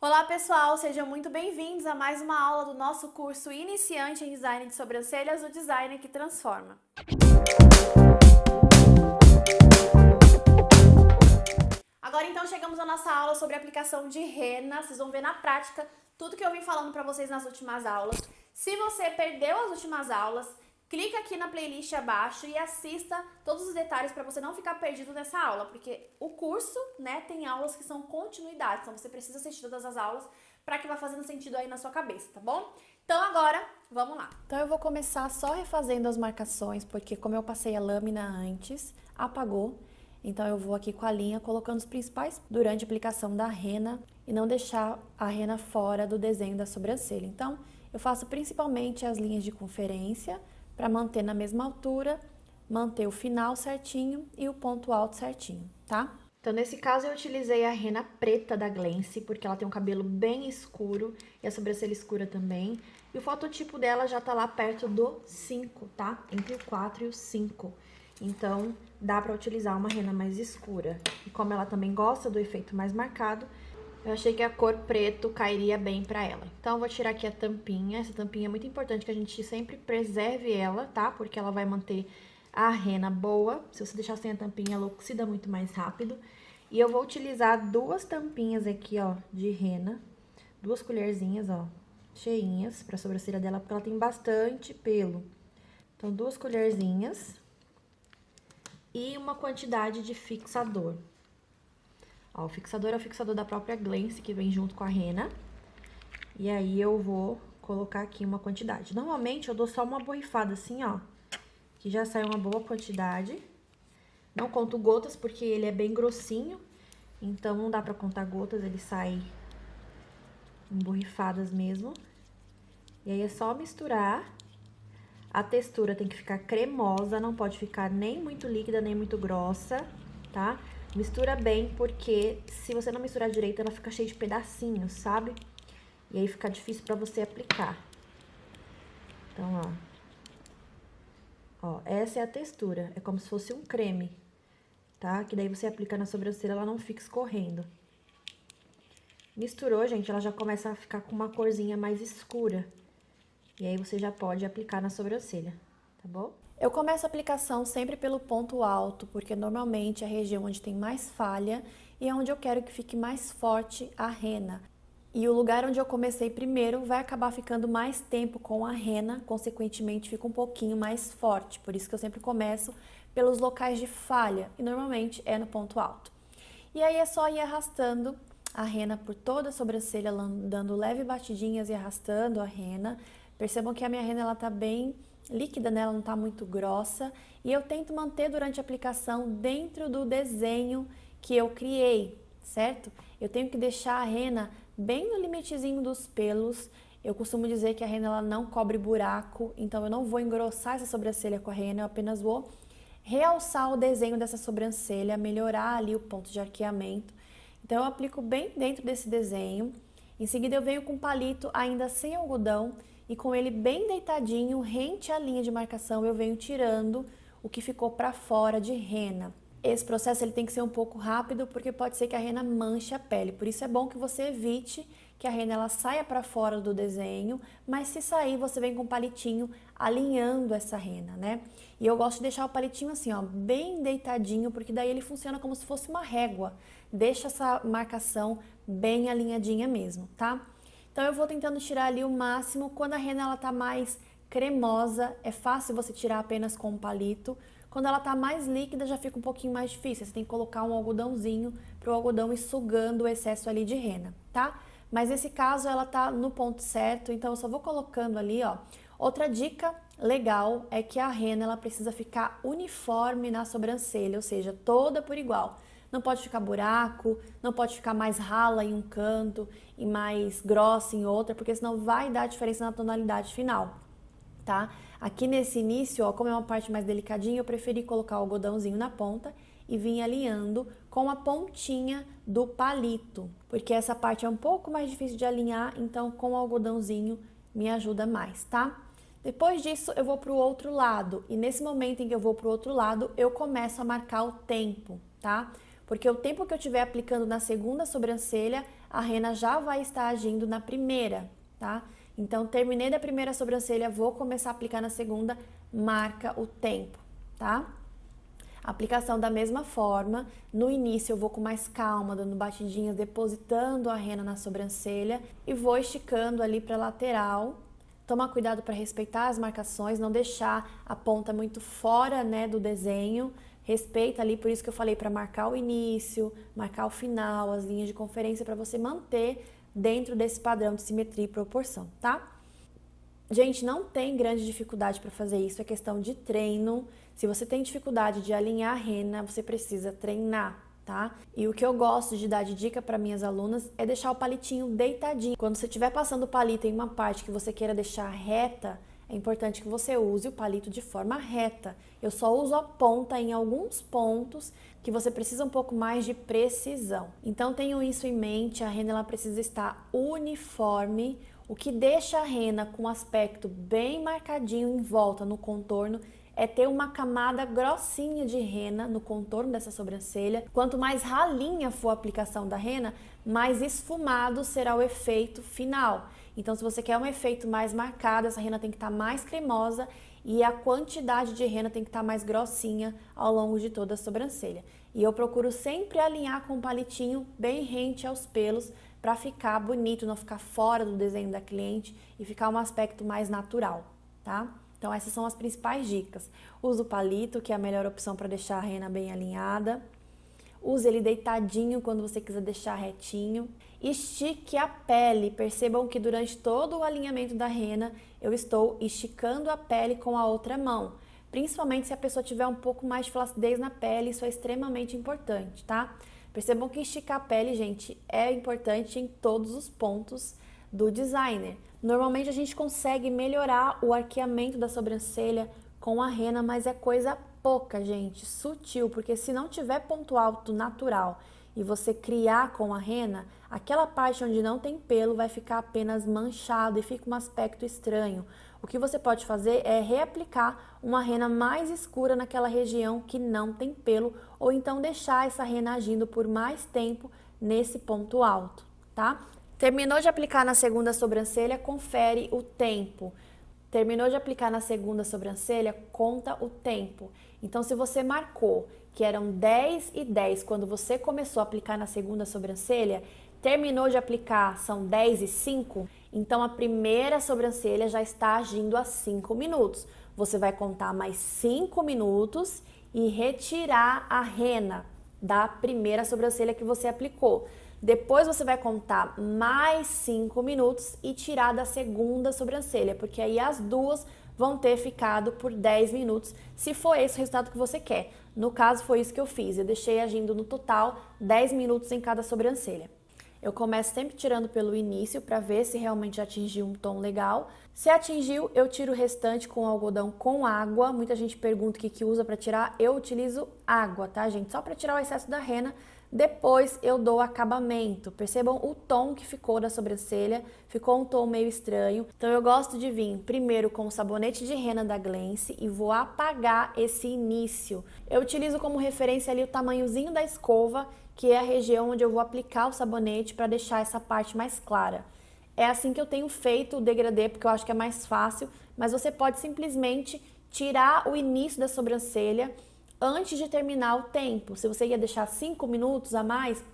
Olá pessoal, sejam muito bem-vindos a mais uma aula do nosso curso Iniciante em Design de Sobrancelhas, o Design que Transforma. Agora então chegamos à nossa aula sobre a aplicação de rena. Vocês vão ver na prática tudo que eu vim falando para vocês nas últimas aulas. Se você perdeu as últimas aulas, clica aqui na playlist abaixo e assista todos os detalhes para você não ficar perdido nessa aula, porque o curso, tem aulas que são continuidades, então você precisa assistir todas as aulas para que vá fazendo sentido aí na sua cabeça, tá bom? Então agora, vamos lá. Então eu vou começar só refazendo as marcações, porque como eu passei a lâmina antes, apagou. Então eu vou aqui com a linha colocando os principais durante a aplicação da rena e não deixar a rena fora do desenho da sobrancelha. Então eu faço principalmente as linhas de conferência para manter na mesma altura, manter o final certinho e o ponto alto certinho, tá? Então nesse caso eu utilizei a rena preta da Glency, porque ela tem um cabelo bem escuro e a sobrancelha escura também. E o fototipo dela já tá lá perto do 5, tá? Entre o 4 e o 5. Então, dá pra utilizar uma rena mais escura. E como ela também gosta do efeito mais marcado, eu achei que a cor preto cairia bem pra ela. Então, eu vou tirar aqui a tampinha. Essa tampinha é muito importante que a gente sempre preserve ela, tá? Porque ela vai manter a rena boa. Se você deixar sem a tampinha, ela oxida muito mais rápido. E eu vou utilizar duas tampinhas aqui, ó, de rena. Duas colherzinhas, ó, cheinhas pra sobrancelha dela, porque ela tem bastante pelo. Então, duas colherzinhas e uma quantidade de fixador. Ó, o fixador é o fixador da própria Glency, que vem junto com a rena. E aí, eu vou colocar aqui uma quantidade. Normalmente, eu dou só uma borrifada assim, ó, que já sai uma boa quantidade. Não conto gotas, porque ele é bem grossinho, então não dá pra contar gotas, ele sai em borrifadas mesmo. E aí, é só misturar. A textura tem que ficar cremosa, não pode ficar nem muito líquida, nem muito grossa, tá? Mistura bem, porque se você não misturar direito, ela fica cheia de pedacinhos, sabe? E aí fica difícil pra você aplicar. Então, ó. Ó, essa é a textura, é como se fosse um creme, tá? Que daí você aplica na sobrancelha, ela não fica escorrendo. Misturou, gente, ela já começa a ficar com uma corzinha mais escura. E aí, você já pode aplicar na sobrancelha, tá bom? Eu começo a aplicação sempre pelo ponto alto, porque normalmente é a região onde tem mais falha e é onde eu quero que fique mais forte a rena. E o lugar onde eu comecei primeiro vai acabar ficando mais tempo com a rena, consequentemente fica um pouquinho mais forte. Por isso que eu sempre começo pelos locais de falha, e normalmente é no ponto alto. E aí é só ir arrastando a rena por toda a sobrancelha, dando leve batidinhas e arrastando a rena. Percebam que a minha rena ela tá bem líquida, né? Ela não tá muito grossa. E eu tento manter durante a aplicação dentro do desenho que eu criei, certo? Eu tenho que deixar a rena bem no limitezinho dos pelos. Eu costumo dizer que a rena ela não cobre buraco, então eu não vou engrossar essa sobrancelha com a rena, eu apenas vou realçar o desenho dessa sobrancelha, melhorar ali o ponto de arqueamento. Então eu aplico bem dentro desse desenho. Em seguida eu venho com o palito ainda sem algodão e com ele bem deitadinho, rente à linha de marcação, eu venho tirando o que ficou para fora de rena. Esse processo ele tem que ser um pouco rápido, porque pode ser que a rena manche a pele. Por isso é bom que você evite que a rena ela saia para fora do desenho, mas se sair, você vem com o palitinho alinhando essa rena, né? E eu gosto de deixar o palitinho assim, ó, bem deitadinho, porque daí ele funciona como se fosse uma régua. Deixa essa marcação bem alinhadinha mesmo, tá? Então eu vou tentando tirar ali o máximo. Quando a rena ela tá mais cremosa, é fácil você tirar apenas com um palito. Quando ela tá mais líquida, já fica um pouquinho mais difícil. Você tem que colocar um algodãozinho para o algodão ir sugando o excesso ali de rena, tá? Mas nesse caso, ela tá no ponto certo, então eu só vou colocando ali, ó. Outra dica legal é que a rena, ela precisa ficar uniforme na sobrancelha, ou seja, toda por igual. Não pode ficar buraco, não pode ficar mais rala em um canto e mais grossa em outra, porque senão vai dar diferença na tonalidade final, tá? Aqui nesse início, ó, como é uma parte mais delicadinha, eu preferi colocar o algodãozinho na ponta e vim alinhando com a pontinha do palito, porque essa parte é um pouco mais difícil de alinhar, então com o algodãozinho me ajuda mais, tá? Depois disso, eu vou pro outro lado, e nesse momento em que eu vou pro outro lado, eu começo a marcar o tempo, tá? Porque o tempo que eu estiver aplicando na segunda sobrancelha, a rena já vai estar agindo na primeira, tá? Então, terminei da primeira sobrancelha, vou começar a aplicar na segunda, marca o tempo, tá? Aplicação da mesma forma, no início eu vou com mais calma, dando batidinhas, depositando a rena na sobrancelha e vou esticando ali para lateral. Toma cuidado para respeitar as marcações, não deixar a ponta muito fora, né, do desenho. Respeita ali, por isso que eu falei para marcar o início, marcar o final, as linhas de conferência para você manter dentro desse padrão de simetria e proporção, tá? Gente, não tem grande dificuldade para fazer isso, é questão de treino. Se você tem dificuldade de alinhar a rena, você precisa treinar, tá? E o que eu gosto de dar de dica para minhas alunas é deixar o palitinho deitadinho. Quando você estiver passando o palito em uma parte que você queira deixar reta, é importante que você use o palito de forma reta. Eu só uso a ponta em alguns pontos que você precisa um pouco mais de precisão. Então, tenham isso em mente, a rena ela precisa estar uniforme. O que deixa a rena com um aspecto bem marcadinho em volta no contorno é ter uma camada grossinha de rena no contorno dessa sobrancelha. Quanto mais ralinha for a aplicação da rena, mais esfumado será o efeito final. Então, se você quer um efeito mais marcado, essa rena tem que estar mais cremosa e a quantidade de rena tem que estar mais grossinha ao longo de toda a sobrancelha. E eu procuro sempre alinhar com um palitinho bem rente aos pelos para ficar bonito, não ficar fora do desenho da cliente e ficar um aspecto mais natural, tá? Então, essas são as principais dicas. Use o palito, que é a melhor opção para deixar a rena bem alinhada. Use ele deitadinho quando você quiser deixar retinho. Estique a pele. Percebam que durante todo o alinhamento da rena, eu estou esticando a pele com a outra mão. Principalmente se a pessoa tiver um pouco mais de flacidez na pele, isso é extremamente importante, tá? Percebam que esticar a pele, gente, é importante em todos os pontos do designer. Normalmente a gente consegue melhorar o arqueamento da sobrancelha com a rena, mas é coisa pouca, gente, sutil, porque se não tiver ponto alto natural e você criar com a rena, aquela parte onde não tem pelo vai ficar apenas manchado e fica um aspecto estranho. O que você pode fazer é reaplicar uma rena mais escura naquela região que não tem pelo, ou então deixar essa rena agindo por mais tempo nesse ponto alto, tá? Terminou de aplicar na segunda sobrancelha, confere o tempo. Terminou de aplicar na segunda sobrancelha, conta o tempo. Então, se você marcou que eram 10 e 10 quando você começou a aplicar na segunda sobrancelha, terminou de aplicar, são 10 e 5, então a primeira sobrancelha já está agindo há 5 minutos. Você vai contar mais 5 minutos e retirar a rena da primeira sobrancelha que você aplicou. Depois você vai contar mais 5 minutos e tirar da segunda sobrancelha, porque aí as duas vão ter ficado por 10 minutos, se for esse o resultado que você quer. No caso, foi isso que eu fiz. Eu deixei agindo no total 10 minutos em cada sobrancelha. Eu começo sempre tirando pelo início para ver se realmente atingiu um tom legal. Se atingiu, eu tiro o restante com algodão com água. Muita gente pergunta o que usa para tirar. Eu utilizo água, tá, gente? Só para tirar o excesso da rena. Depois eu dou acabamento. Percebam o tom que ficou da sobrancelha. Ficou um tom meio estranho. Então eu gosto de vir primeiro com o sabonete de rena da Glance e vou apagar esse início. Eu utilizo como referência ali o tamanhozinho da escova, que é a região onde eu vou aplicar o sabonete para deixar essa parte mais clara. É assim que eu tenho feito o degradê, porque eu acho que é mais fácil, mas você pode simplesmente tirar o início da sobrancelha antes de terminar o tempo. Se você ia deixar 5 minutos a mais,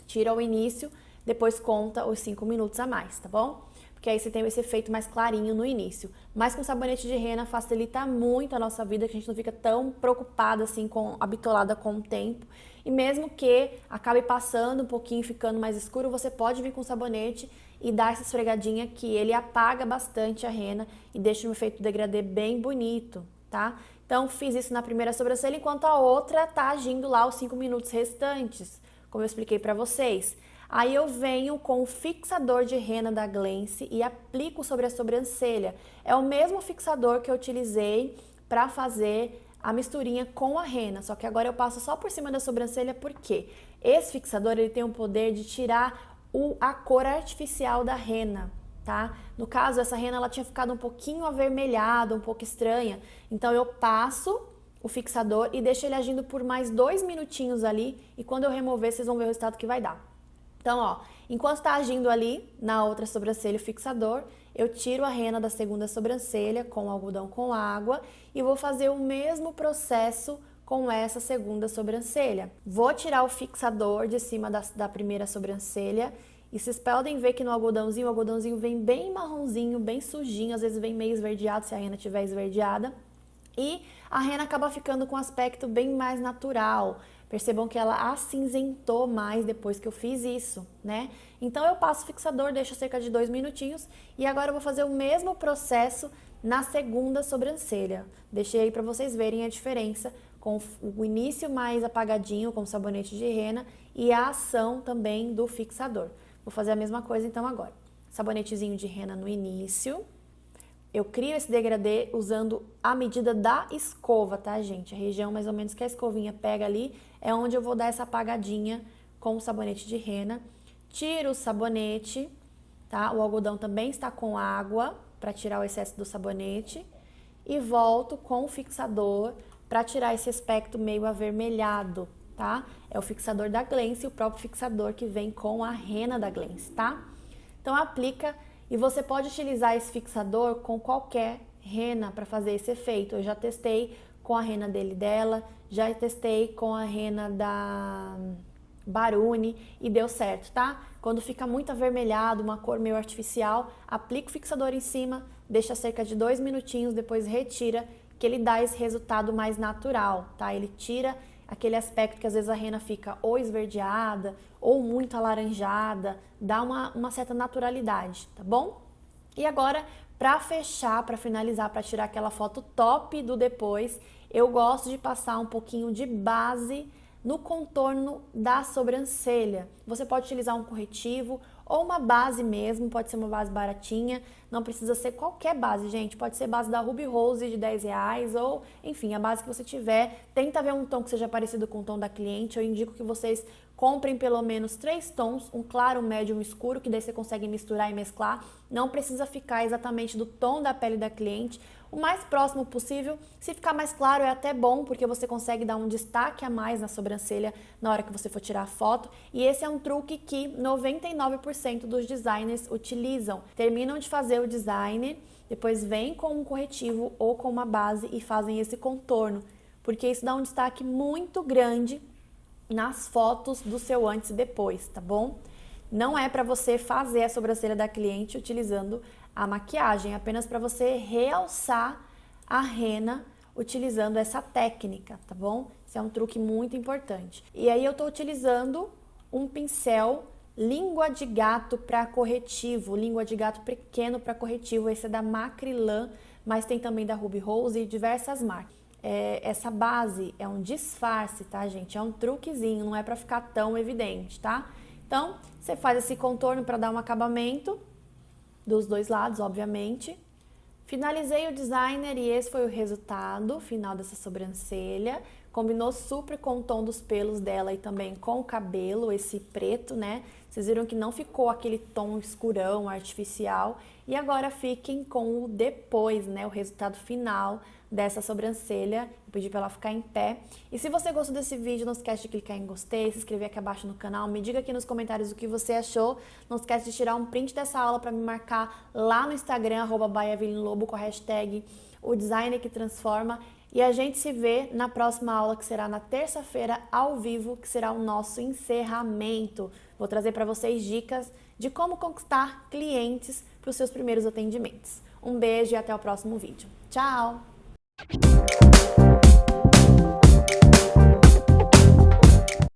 tira o início, depois conta os 5 minutos a mais, tá bom? Porque aí você tem esse efeito mais clarinho no início. Mas com sabonete de rena facilita muito a nossa vida, que a gente não fica tão preocupada assim, bitolada com o tempo. E mesmo que acabe passando um pouquinho, ficando mais escuro, você pode vir com sabonete e dar essa esfregadinha que ele apaga bastante a rena e deixa um efeito degradê bem bonito, tá? Então, fiz isso na primeira sobrancelha, enquanto a outra tá agindo lá os 5 minutos restantes, como eu expliquei pra vocês. Aí eu venho com o fixador de rena da Glance e aplico sobre a sobrancelha. É o mesmo fixador que eu utilizei para fazer a misturinha com a rena, só que agora eu passo só por cima da sobrancelha, porque esse fixador ele tem o poder de tirar a cor artificial da rena, tá? No caso, essa rena ela tinha ficado um pouquinho avermelhada, um pouco estranha, então eu passo o fixador e deixo ele agindo por mais 2 minutinhos ali, e quando eu remover, vocês vão ver o resultado que vai dar. Então, ó, enquanto tá agindo ali na outra sobrancelha o fixador, eu tiro a rena da segunda sobrancelha com algodão com água e vou fazer o mesmo processo com essa segunda sobrancelha. Vou tirar o fixador de cima da primeira sobrancelha e vocês podem ver que no algodãozinho, o algodãozinho vem bem marronzinho, bem sujinho, às vezes vem meio esverdeado se a rena estiver esverdeada. E a rena acaba ficando com um aspecto bem mais natural. Percebam que ela acinzentou mais depois que eu fiz isso, né? Então eu passo o fixador, deixo cerca de 2 minutinhos e agora eu vou fazer o mesmo processo na segunda sobrancelha. Deixei aí para vocês verem a diferença com o início mais apagadinho com o sabonete de rena e a ação também do fixador. Vou fazer a mesma coisa então agora. Sabonetezinho de rena no início. Eu crio esse degradê usando a medida da escova, tá, gente? A região mais ou menos que a escovinha pega ali é onde eu vou dar essa apagadinha com o sabonete de rena. Tiro o sabonete, tá? O algodão também está com água para tirar o excesso do sabonete. E volto com o fixador para tirar esse aspecto meio avermelhado, tá? É o fixador da Glance, o próprio fixador que vem com a rena da Glance, tá? Então aplica. E você pode utilizar esse fixador com qualquer rena para fazer esse efeito. Eu já testei com a rena dela, já testei com a rena da Baruni e deu certo, tá? Quando fica muito avermelhado, uma cor meio artificial, aplica o fixador em cima, deixa cerca de 2 minutinhos, depois retira, que ele dá esse resultado mais natural, tá? Ele tira aquele aspecto que às vezes a rena fica ou esverdeada ou muito alaranjada, dá uma certa naturalidade, tá bom? E agora, para fechar, para finalizar, para tirar aquela foto top do depois, eu gosto de passar um pouquinho de base no contorno da sobrancelha. Você pode utilizar um corretivo ou uma base mesmo, pode ser uma base baratinha, não precisa ser qualquer base, gente, pode ser base da Ruby Rose de R$10 ou, enfim, a base que você tiver. Tenta ver um tom que seja parecido com o tom da cliente. Eu indico que vocês comprem pelo menos 3 tons, um claro, um médio e um escuro, que daí você consegue misturar e mesclar. Não precisa ficar exatamente do tom da pele da cliente, o mais próximo possível. Se ficar mais claro é até bom, porque você consegue dar um destaque a mais na sobrancelha na hora que você for tirar a foto. E esse é um truque que 99% dos designers utilizam. Terminam de fazer o design, depois vem com um corretivo ou com uma base e fazem esse contorno, porque isso dá um destaque muito grande nas fotos do seu antes e depois, tá bom? Não é para você fazer a sobrancelha da cliente utilizando a maquiagem, é apenas para você realçar a rena utilizando essa técnica, tá bom? Isso é um truque muito importante. E aí eu tô utilizando um pincel língua de gato para corretivo, língua de gato pequeno para corretivo. Esse é da Macrylan, mas tem também da Ruby Rose e diversas marcas. Essa base é um disfarce, tá, gente? É um truquezinho, não é para ficar tão evidente, tá? Então, você faz esse contorno para dar um acabamento dos dois lados, obviamente. Finalizei o designer e esse foi o resultado final dessa sobrancelha. Combinou super com o tom dos pelos dela e também com o cabelo, esse preto, né? Vocês viram que não ficou aquele tom escurão, artificial. E agora fiquem com o depois, né? O resultado final dessa sobrancelha. Eu pedi para ela ficar em pé. E se você gostou desse vídeo, não esquece de clicar em gostei, se inscrever aqui abaixo no canal. Me diga aqui nos comentários o que você achou. Não esquece de tirar um print dessa aula para me marcar lá no Instagram, @ByEvelynLobo, com a hashtag o designer que transforma. E a gente se vê na próxima aula, que será na terça-feira, ao vivo, que será o nosso encerramento. Vou trazer para vocês dicas de como conquistar clientes para os seus primeiros atendimentos. Um beijo e até o próximo vídeo. Tchau!